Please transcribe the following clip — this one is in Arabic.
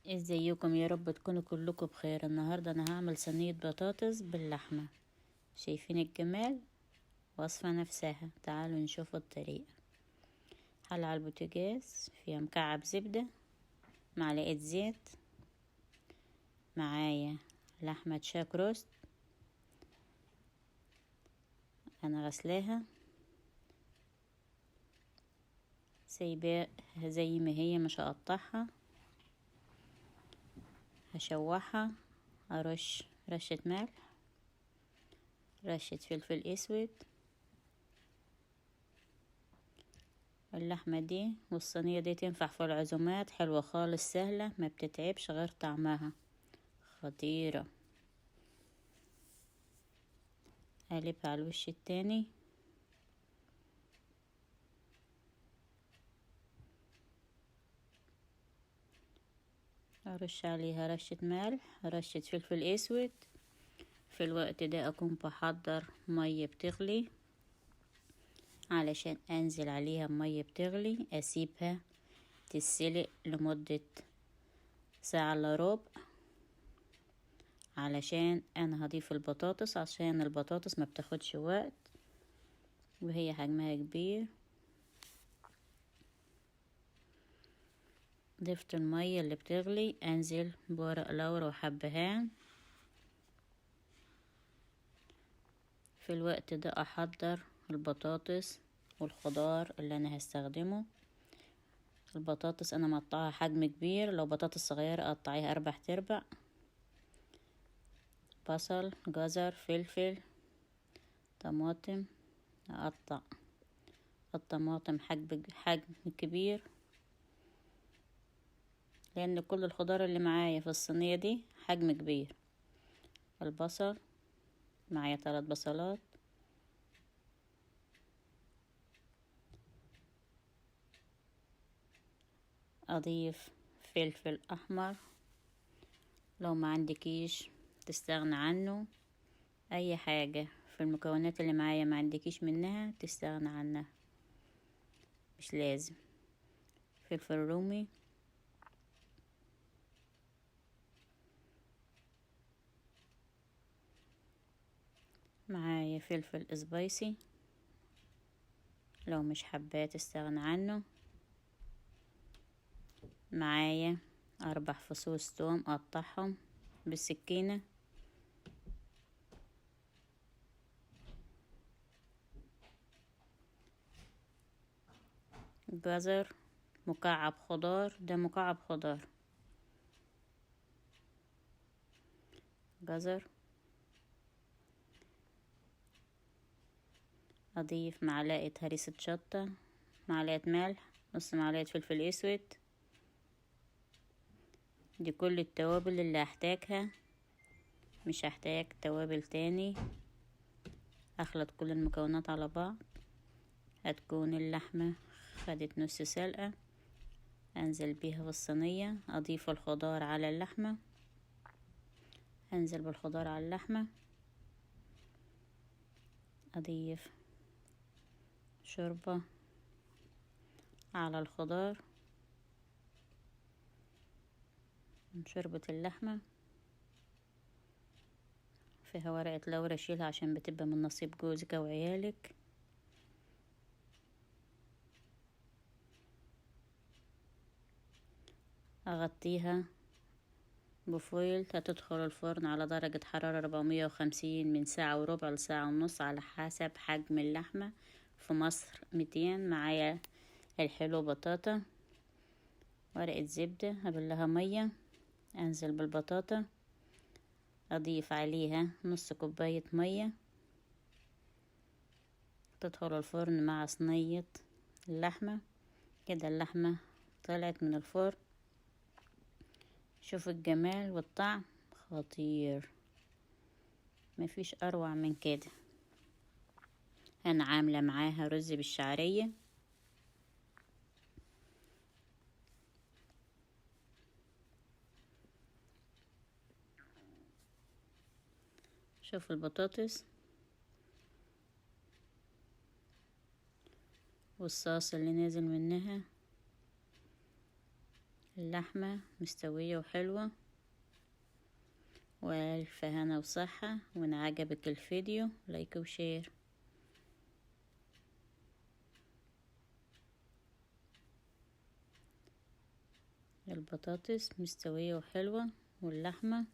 ازيكم؟ يا رب تكونوا كلكم بخير. النهاردة انا هعمل صينية بطاطس باللحمة. شايفين الجمال؟ وصفة نفسها. تعالوا نشوف الطريقة. حلة على البوتاجاز فيها مكعب زبدة، معلقة زيت، معايا لحمة شاك روست انا غسلاها، سايباها زي ما هي مش هقطعها. هشوحها، ارش رشة ملح، رشة فلفل اسود. اللحمة دي والصينية دي تنفع في العزومات، حلوة خالص، سهلة، ما بتتعبش غير طعمها خطيرة. اقلبها على الوش التاني. ارش عليها رشة ملح، رشة فلفل اسود. في الوقت ده اكون بحضر مية بتغلي علشان انزل عليها بمية بتغلي، اسيبها تتسلق لمدة ساعة الا ربع، علشان انا هضيف البطاطس، عشان البطاطس ما بتاخدش وقت وهي حجمها كبير. ضفت المية اللي بتغلي، انزل بورق لورا وحبهان. في الوقت ده احضر البطاطس والخضار اللي انا هستخدمه. البطاطس انا مقطعها حجم كبير، لو بطاطس صغيرة اقطعيها 4/4. بصل، جزر، فلفل، طماطم. اقطع الطماطم حجم كبير، لان كل الخضار اللي معايا في الصينية دي حجم كبير. البصل معايا 3 بصلات. اضيف فلفل احمر، لو ما عندكيش تستغنى عنه. اي حاجة في المكونات اللي معايا ما عندكيش منها تستغنى عنها، مش لازم. فلفل رومي، معايا فلفل سبايسي، لو مش حباه تستغنى عنه. معايا 4 فصوص توم اقطعهم بالسكينة. جزر، مكعب خضار، ده مكعب خضار. جزر. اضيف معلقة هريسة شطة، معلقة ملح، نص معلقة فلفل اسود. دي كل التوابل اللي هحتاجها، مش هحتاج توابل تاني. اخلط كل المكونات على بعض. هتكون اللحمة خدت نص سلقة، انزل بيها في الصينية. اضيف الخضار على اللحمة، انزل بالخضار على اللحمة. اضيف شوربة على الخضار من شوربة اللحمة. فيها ورقة لورا شيلها عشان بتبقى من نصيب جوزك وعيالك. اغطيها بفويل. هتدخل الفرن على درجة حرارة 450 من ساعة وربع لساعة ونص على حسب حجم اللحمة. في مصر 200. معايا الحلو بطاطا، ورقة زبدة، هبلها مية، انزل بالبطاطا، اضيف عليها نص كوباية مية. تدخل الفرن مع صينية اللحمة. كده اللحمة طلعت من الفرن. شوف الجمال والطعم خطير، مفيش اروع من كده. انا عاملة معاها رز بالشعرية. شوف البطاطس والصوص اللي نازل منها. اللحمة مستوية وحلوة، والف هنا وصحة. وإن عجبك الفيديو لايك وشير. البطاطس مستوية وحلوة واللحمة